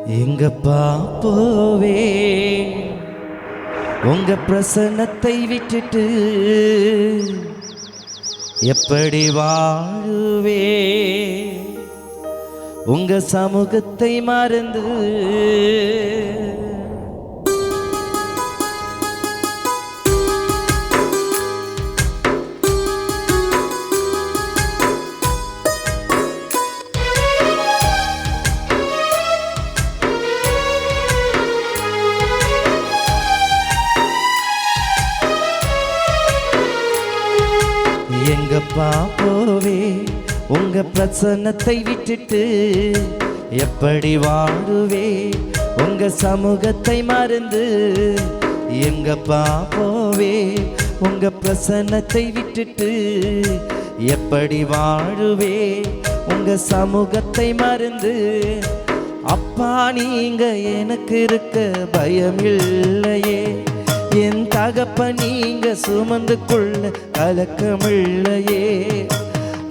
எங்கப்பா போவே உங்க பிரசன்னத்தை விட்டுட்டு எப்படி வாழுவே உங்க சமூகத்தை மறந்து எங்கப்பா போவே உங்க பிரசன்னத்தை விட்டுட்டு எப்படி வாழுவே உங்க சமூகத்தை மறந்து எங்கப்பா போவே உங்க பிரசன்னத்தை விட்டுட்டு எப்படி வாழுவே உங்க சமூகத்தை மறந்து அப்பா நீங்க எனக்கு இருக்க பயமில்லையே என் தகப்ப நீங்க சுமந்து கொள்ள கலக்கமில்லையே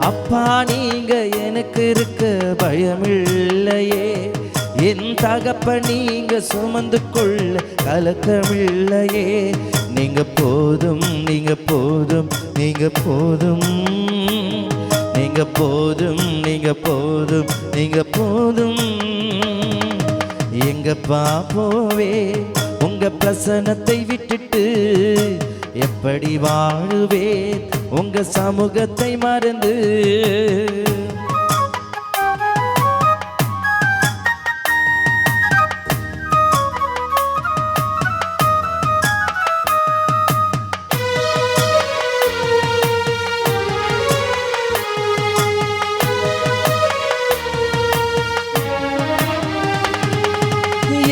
அப்பா நீங்க எனக்கு இருக்க பயமில்லையே என் தகப்ப நீங்க சுமந்து கொள்ள கலக்கமில்லையே நீங்க போதும் நீங்க போதும் நீங்க போதும் நீங்க போதும் நீங்க போதும் நீங்க போதும் எங்கப்பா போவே உங்க பிரசன்னத்தை விட்டுட்டு எப்படி வாழுவே உங்க சமூகத்தை மறந்து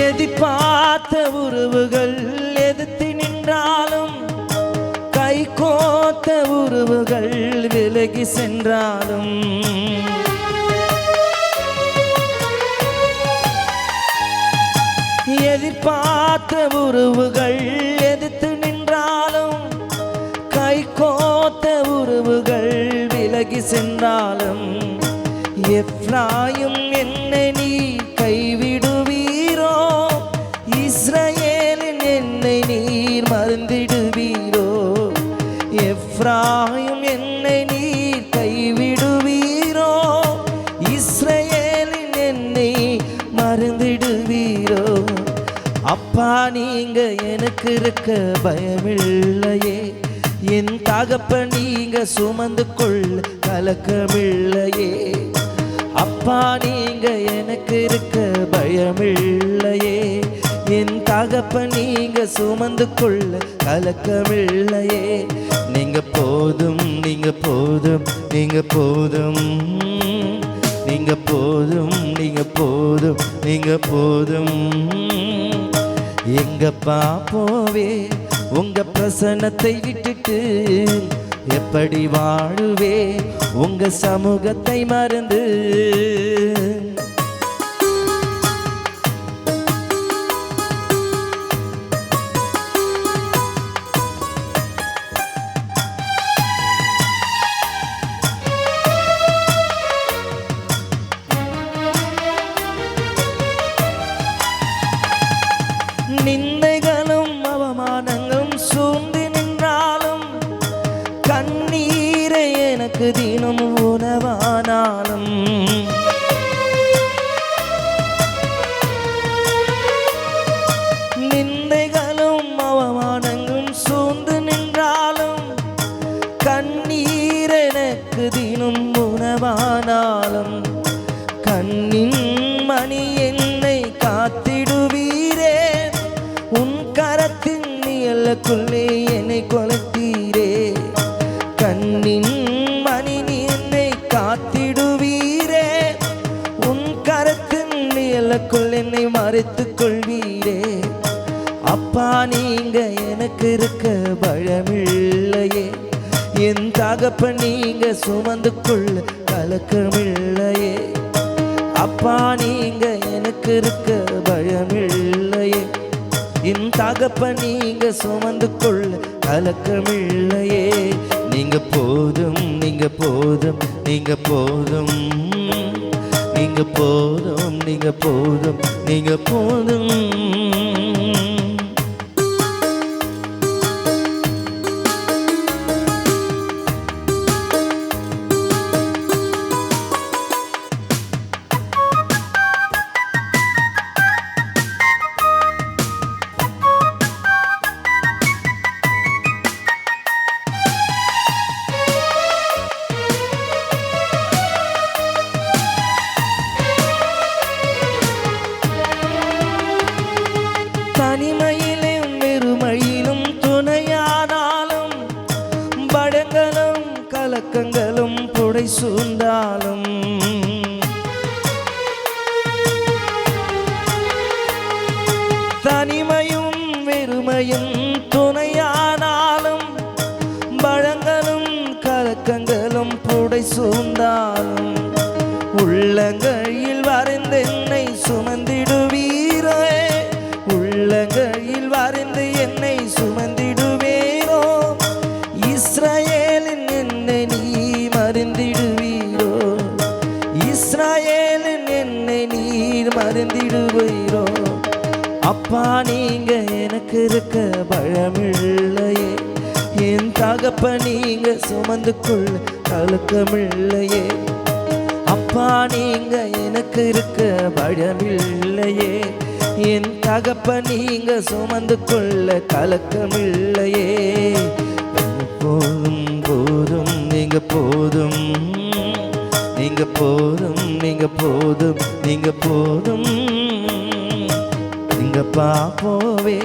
எதிர்பார்த்த உறவுகள் எதிர்த்து நின்றாலும் கை கோத்த உறவுகள் விலகி சென்றாலும் எதிர்பார்த்த உறவுகள் எதிர்த்து நின்றாலும் கை கோத்த உறவுகள் விலகி சென்றாலும் எப்ராயிம் என்னை நீ கைவிடுவீரோ இஸ்ரவேலின் என்னை நீர் மறந்திடுவீரோ எப்ராயிம் என்னை நீர் கைவிடுவீரோ இஸ்ரவேலின் என்னை மறந்திடுவீரோ அப்பா நீங்க எனக்கு இருக்க பயமில்லையே என் தகப்ப நீங்க சுமந்து கொள்ள கலக்கமில்லையே அப்பா நீங்க எனக்கு இருக்க பயமில்லையே என் தகப்ப நீங்க சுமந்து கொள்ள கலக்கமில்லையே நீங்க போதும் நீங்க போதும் நீங்க போதும் நீங்க போதும் நீங்க போதும் நீங்க போதும் எங்கப்பா போவே உங்க பிரசன்னத்தை விட்டுட்டு எப்படி வாழுவே உங்க சமூகத்தை மறந்து நிந்தைகளும் அவமானங்களும் சூழ்ந்து நின்றாலும் கண்ணீரை எனக்கு தினம் உணவானாலும் நிந்தைகளும் அவமானங்களும் சூழ்ந்து நின்றாலும் கண்ணீர் எனக்கு தினம் உணவானாலும் கண்ணின் மணி என்னை காத்திடுவீரே உன் கரத்தின் நிழலுக்குள்ளே என்னை கொலைத்தீரே கண்ணின் மணி என்னை காத்திடுவீரே உன் கரத்தின் நிழலுக்குள் என்னை மறைத்துக் கொள்வீரே அப்பா நீங்க எனக்கு இருக்க பயமில்லையே என் தகப்ப நீங்க சுமந்து கொள்ள கலக்கமில்லையே அப்பா நீங்க எனக்கு இருக்க பயமில்லையே என் தகப்ப நீங்க சுமந்து கொள்ள கலக்கமில்லையே நீங்க போதும் நீங்க போதும் நீங்க போதும் நீங்க நீங்க போதும், நீங்க போதும், நீங்க போதும். தனிமையிலும் வெறுமையிலும் துணையானாலும் படங்களும் கலக்கங்களும் புடை சூழ்ந்தாலும் தனிமையும் வெறுமையும் துணையானாலும் பழங்களும் கலக்கங்களும் புடை சூழ்ந்தாலும் உள்ளங்கையில் வரைந்து என்னை சுமந்திடுவீரே, உள்ளங்கையில் வரைந்து என்னை சுமந்திடுவேரோ. இஸ்ரவேலின் என்னை நீ மறந்திடுவீரோ, இஸ்ரவேலின் என்னை நீர் மறந்திடுவீரோ. அப்பா நீங்க எனக்கு இருக்க பயமில்லையே, என் தகப்ப நீங்க சுமந்து கொள்ள கலக்கமில்லையே. அப்பா நீங்க எனக்கு இருக்க பயமில்லையே, என் தகப்ப நீங்க சுமந்து கொள்ள கலக்கமில்லையே. போதும் போதும் நீங்க போதும், நீங்க போதும், நீங்க போதும், நீங்க போதும். எங்கப்பா போவே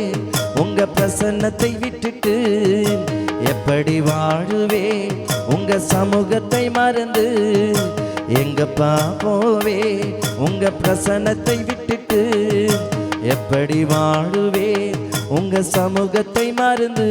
உங்க பிரசன்னத்தை விட்டுட்டு, எப்படி வாழுவே உங்க சமூகத்தை மறந்து. எங்கப்பா போவே உங்க பிரசன்னத்தை விட்டுட்டு, எப்படி வாழுவே உங்க சமூகத்தை மறந்து.